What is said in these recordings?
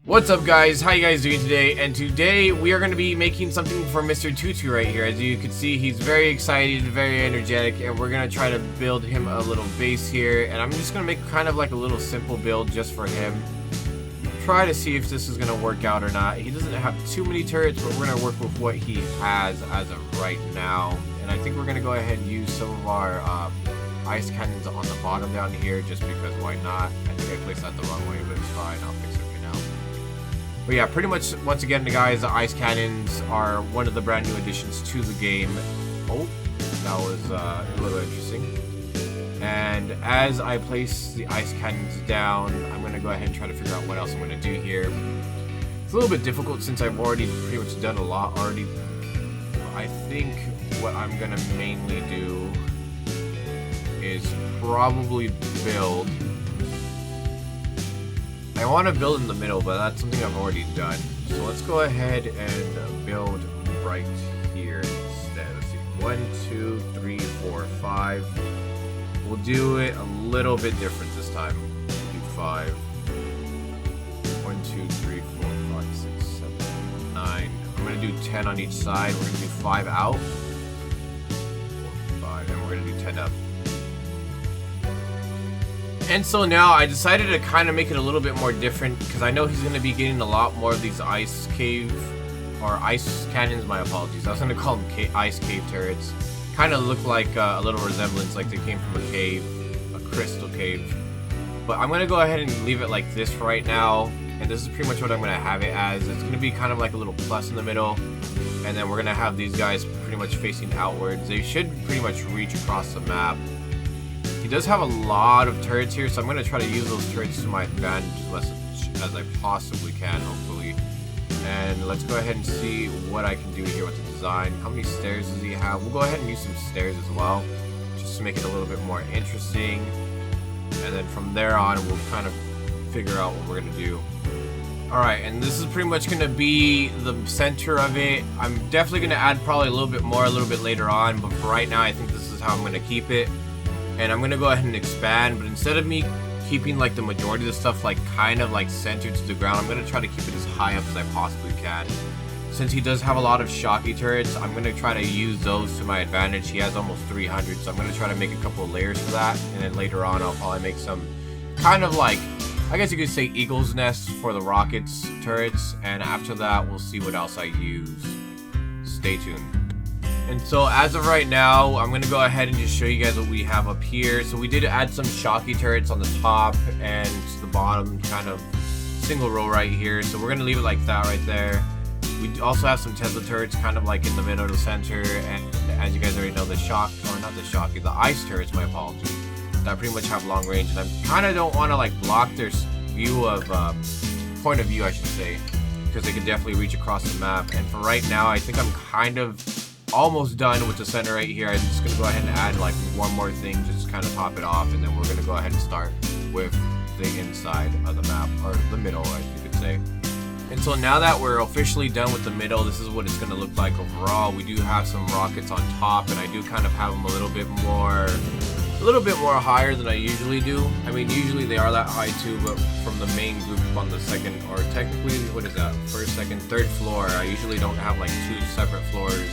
What's up guys, how you guys doing today? And today we are going to be making something for Mr. Tutu right here. As you can see, he's very excited, very energetic, and we're going to try to build him a little base here. And I'm just going to make kind of like a little simple build just for him. Try to see if this is going to work out or not. He doesn't have too many turrets, but we're going to work with what he has as of right now. And I think we're going to go ahead and use some of our ice cannons on the bottom down here just because why not? I think I placed that the wrong way, but it's fine. I'll fix it right now. But yeah, pretty much, once again, guys, the ice cannons are one of the brand new additions to the game. Oh, that was a little interesting. And as I place the ice cannons down, I'm going to go ahead and try to figure out what else I'm going to do here. It's a little bit difficult since I've already pretty much done a lot already. I think what I'm going to mainly do is probably build. I want to build in the middle, but that's something I've already done. So let's go ahead and build right here instead. Let's see. 1, 2, 3, 4, 5. We'll do it a little bit different this time. We'll do 5. 1, 2, 3, 4, 5, 6, 7, 9. I'm going to do 10 on each side. We're going to do 5 out. 4, 5. And we're going to do 10 up. And so now I decided to kind of make it a little bit more different because I know he's going to be getting a lot more of these ice cave or ice cannons. My apologies. I was going to call them ice cave turrets. Kind of look like a little resemblance, like they came from a cave, a crystal cave. But I'm going to go ahead and leave it like this for right now. And this is pretty much what I'm going to have it as. It's going to be kind of like a little plus in the middle. And then we're going to have these guys pretty much facing outwards. They should pretty much reach across the map. He does have a lot of turrets here, so I'm going to try to use those turrets to my advantage as much as I possibly can, hopefully. And let's go ahead and see what I can do here with the design. How many stairs does he have? We'll go ahead and use some stairs as well, just to make it a little bit more interesting. And then from there on, we'll kind of figure out what we're going to do. Alright, and this is pretty much going to be the center of it. I'm definitely going to add probably a little bit more a little bit later on, but for right now, I think this is how I'm going to keep it. And I'm gonna go ahead and expand, but instead of me keeping like the majority of the stuff like kind of like centered to the ground, I'm gonna try to keep it as high up as I possibly can. Since he does have a lot of shocky turrets, I'm gonna try to use those to my advantage. He has almost 300, so I'm gonna try to make a couple of layers for that, and then later on I'll probably make some kind of like, I guess you could say eagle's nests for the rockets turrets, and after that we'll see what else I use. Stay tuned. And so as of right now, I'm going to go ahead and just show you guys what we have up here. So we did add some shocky turrets on the top and to the bottom, kind of single row right here. So we're going to leave it like that right there. We also have some Tesla turrets kind of like in the middle of the center. And as you guys already know, the the ice turrets, my apologies, that pretty much have long range. And I kind of don't want to like block their view of, point of view I should say, because they can definitely reach across the map. And for right now, I think I'm kind of almost done with the center right here. I'm just going to go ahead and add like one more thing just to kind of top it off, and then we're going to go ahead and start with the inside of the map, or the middle, as you could say. And so now that we're officially done with the middle, this is what it's going to look like overall. We do have some rockets on top, and I do kind of have them a little bit more higher than I usually do. I mean, usually they are that high too, but from the main group on the second, or technically, what is that, first, second, third floor, I usually don't have like 2 separate floors.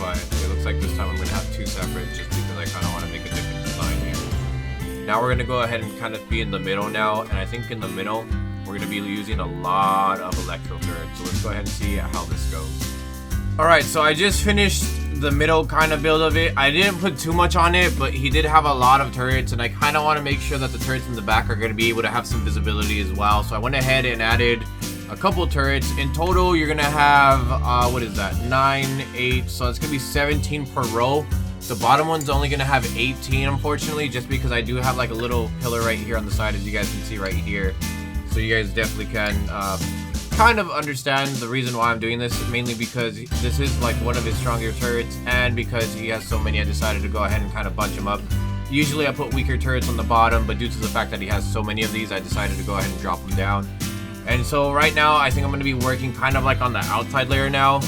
But it looks like this time I'm going to have 2 separate just because I kind of want to make a different design here. Now we're going to go ahead and kind of be in the middle now, and I think in the middle we're going to be using a lot of electro turrets. So let's go ahead and see how this goes. Alright, so I just finished the middle kind of build of it. I didn't put too much on it, but he did have a lot of turrets, and I kind of want to make sure that the turrets in the back are going to be able to have some visibility as well. So I went ahead and added a couple turrets. In total, you're gonna have what is that, 9, 8, so it's gonna be 17 per row. The bottom one's only gonna have 18, unfortunately, just because I do have like a little pillar right here on the side, as you guys can see right here. So you guys definitely can kind of understand the reason why I'm doing this, mainly because this is like one of his stronger turrets, and because he has so many, I decided to go ahead and kind of bunch them up. Usually I put weaker turrets on the bottom, but due to the fact that he has so many of these, I decided to go ahead and drop them down. And so right now, I think I'm going to be working kind of like on the outside layer now,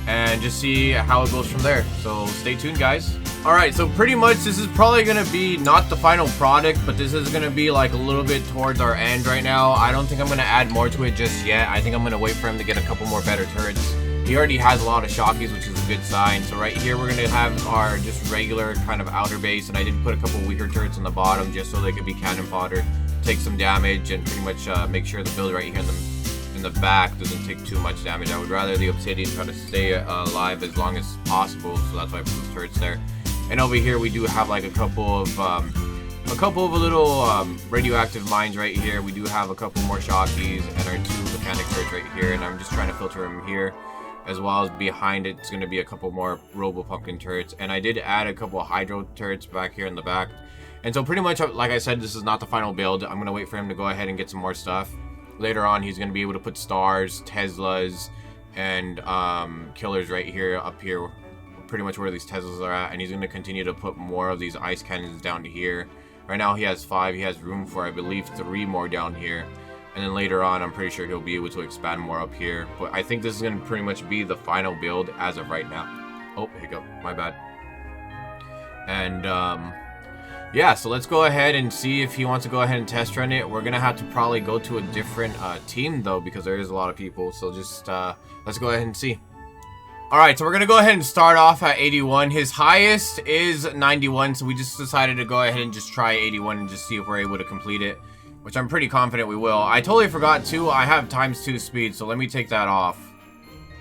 and just see how it goes from there. So stay tuned, guys. Alright, so pretty much this is probably going to be not the final product, but this is going to be like a little bit towards our end right now. I don't think I'm going to add more to it just yet. I think I'm going to wait for him to get a couple more better turrets. He already has a lot of shockies, which is a good sign. So right here, we're going to have our just regular kind of outer base, and I did put a couple weaker turrets on the bottom just so they could be cannon fodder, take some damage, and pretty much make sure the build right here in the back doesn't take too much damage. I would rather the obsidian try to stay alive as long as possible, so that's why I put those turrets there. And over here we do have like a couple of little radioactive mines right here. We do have a couple more shockies and our 2 mechanic turrets right here, and I'm just trying to filter them here, as well as behind it. It's going to be a couple more robo pumpkin turrets, and I did add a couple of hydro turrets back here in the back. And so pretty much, like I said, this is not the final build. I'm going to wait for him to go ahead and get some more stuff. Later on, he's going to be able to put stars, Teslas, and killers right here, up here, pretty much where these Teslas are at, and he's going to continue to put more of these ice cannons down to here. Right now he has 5. He has room for, I believe, 3 more down here. And then later on, I'm pretty sure he'll be able to expand more up here. But I think this is going to pretty much be the final build as of right now. Oh, hiccup. My bad. And, yeah, so let's go ahead and see if he wants to go ahead and test run it. We're going to have to probably go to a different team, though, because there is a lot of people. So just, let's go ahead and see. Alright, so we're going to go ahead and start off at 81. His highest is 91, so we just decided to go ahead and just try 81 and just see if we're able to complete it, which I'm pretty confident we will. I totally forgot, too, I have ×2 speed, so let me take that off.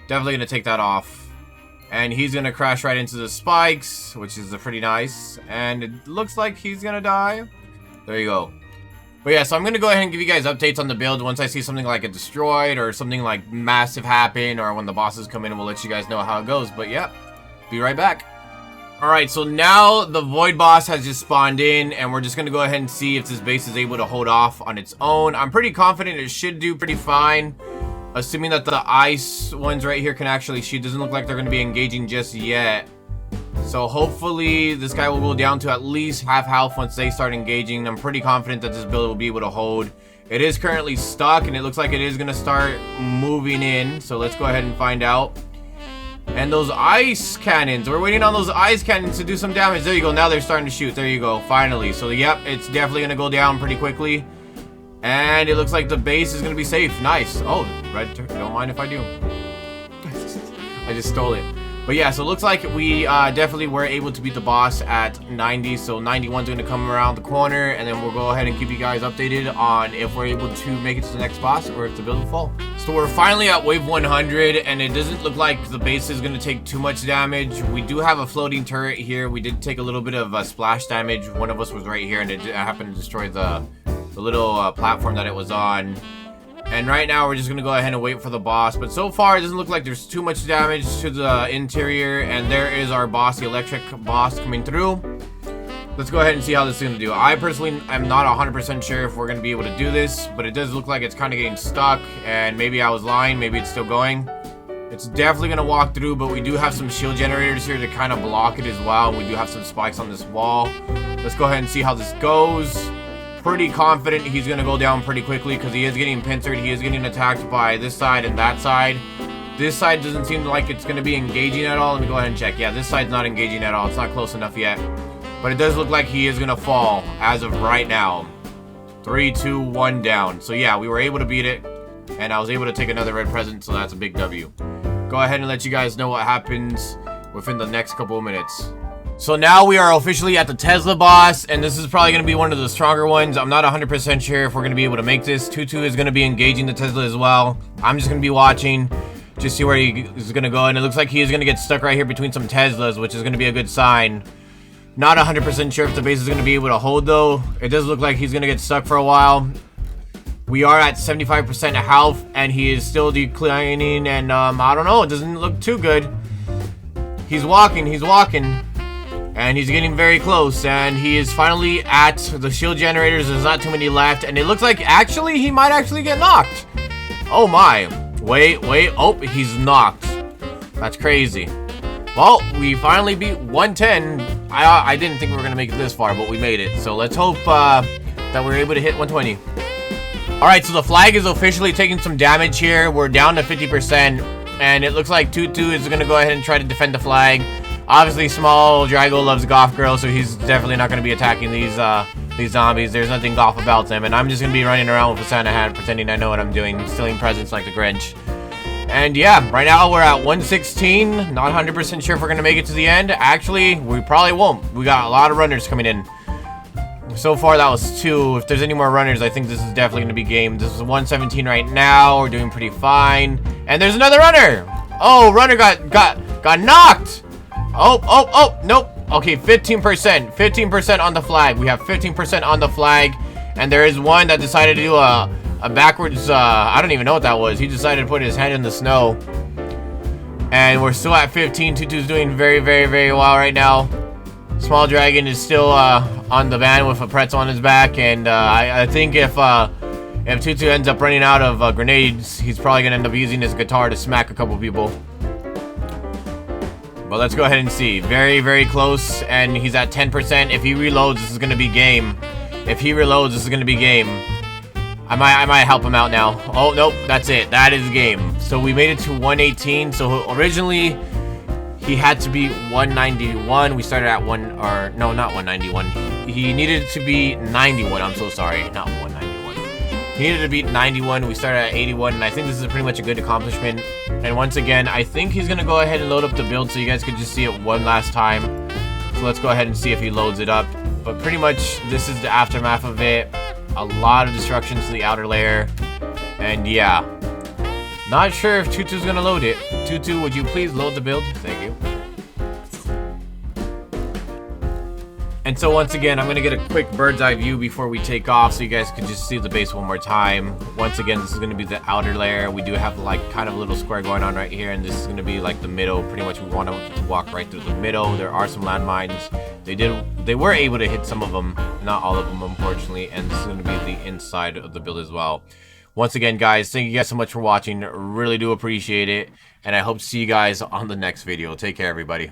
Definitely going to take that off. And he's going to crash right into the spikes, which is pretty nice. And it looks like he's going to die. There you go. But yeah, so I'm going to go ahead and give you guys updates on the build once I see something like it destroyed or something like massive happen, or when the bosses come in, we'll let you guys know how it goes. But yeah, be right back. Alright, so now the void boss has just spawned in, and we're just going to go ahead and see if this base is able to hold off on its own. I'm pretty confident it should do pretty fine, assuming that the ice ones right here can actually shoot. Doesn't look like they're going to be engaging just yet. So hopefully this guy will go down to at least half health once they start engaging. I'm pretty confident that this build will be able to hold. It is currently stuck, and it looks like it is going to start moving in. So let's go ahead and find out. And those ice cannons, we're waiting on those ice cannons to do some damage. There you go. Now they're starting to shoot. There you go. Finally. So yep, it's definitely going to go down pretty quickly. And it looks like the base is going to be safe. Nice. Oh, red turret. Don't mind if I do. I just stole it. But yeah, so it looks like we definitely were able to beat the boss at 90. So 91 is going to come around the corner, and then we'll go ahead and keep you guys updated on if we're able to make it to the next boss or if the build will fall. So we're finally at wave 100, and it doesn't look like the base is going to take too much damage. We do have a floating turret here. We did take a little bit of splash damage. One of us was right here, and it happened to destroy the little platform that it was on. And right now, we're just going to go ahead and wait for the boss. But so far, it doesn't look like there's too much damage to the interior. And there is our boss, the electric boss, coming through. Let's go ahead and see how this is going to do. I personally am not 100% sure if we're going to be able to do this. But it does look like it's kind of getting stuck. And maybe I was lying. Maybe it's still going. It's definitely going to walk through. But we do have some shield generators here to kind of block it as well. And we do have some spikes on this wall. Let's go ahead and see how this goes. Pretty confident he's going to go down pretty quickly because he is getting pincered. He is getting attacked by this side and that side. This side doesn't seem like it's going to be engaging at all. Let me go ahead and check. Yeah, this side's not engaging at all. It's not close enough yet. But it does look like he is going to fall as of right now. 3, 2, 1 down. So yeah, we were able to beat it. And I was able to take another red present, so that's a big W. Go ahead and let you guys know what happens within the next couple of minutes. So now we are officially at the Tesla boss, and this is probably going to be one of the stronger ones. I'm not 100% sure if we're going to be able to make this. Tutu is going to be engaging the Tesla as well. I'm just going to be watching, just see where he is going to go. And it looks like he is going to get stuck right here between some Teslas, which is going to be a good sign. Not 100% sure if the base is going to be able to hold, though. It does look like he's going to get stuck for a while. We are at 75% health, and he is still declining, and I don't know. It doesn't look too good. He's walking. He's walking. And he's getting very close, and he is finally at the shield generators. There's not too many left, and it looks like actually he might actually get knocked. Oh my. Wait. Oh, he's knocked. That's crazy. Well, we finally beat 110. I didn't think we were going to make it this far, but we made it. So let's hope that we're able to hit 120. Alright, so the flag is officially taking some damage here. We're down to 50%, and it looks like Tutu is going to go ahead and try to defend the flag. Obviously, Small Drago loves goth girls, so he's definitely not going to be attacking these zombies. There's nothing goth about them, and I'm just going to be running around with a Santa hat, pretending I know what I'm doing, stealing presents like the Grinch. And yeah, right now we're at 116. Not 100% sure if we're going to make it to the end. Actually, we probably won't. We got a lot of runners coming in. So far, that was 2. If there's any more runners, I think this is definitely going to be game. This is 117 right now. We're doing pretty fine. And there's another runner. Oh, runner got knocked. Oh, nope. Okay, 15%. 15% on the flag. We have 15% on the flag. And there is one that decided to do a backwards, I don't even know what that was. He decided to put his head in the snow. And we're still at 15. Tutu's doing very, very, very well right now. Small Dragon is still on the van with a pretzel on his back. And I think if Tutu ends up running out of grenades, he's probably going to end up using his guitar to smack a couple people. But let's go ahead and see. Very, very close. And he's at 10%. If he reloads, this is going to be game. If he reloads, this is going to be game. I might help him out now. Oh, nope. That's it. That is game. So we made it to 118. So originally, he had to be 191. We started at no, not 191. He needed to be 91. I'm so sorry. Not 191. He needed to beat 91. We started at 81. And I think this is pretty much a good accomplishment. And once again, I think he's going to go ahead and load up the build so you guys could just see it one last time. So let's go ahead and see if he loads it up. But pretty much, this is the aftermath of it. A lot of destruction to the outer layer. And yeah. Not sure if Tutu's gonna load it. Tutu, would you please load the build? Thank you. And so once again, I'm gonna get a quick bird's eye view before we take off so you guys can just see the base one more time. Once again, this is gonna be the outer layer. We do have like kind of a little square going on right here, and this is gonna be like the middle. Pretty much we want to walk right through the middle. There are some landmines. They were able to hit some of them, not all of them, unfortunately. And this is going to be the inside of the build as well. Once again, guys, thank you guys so much for watching. Really do appreciate it. And I hope to see you guys on the next video. Take care, everybody.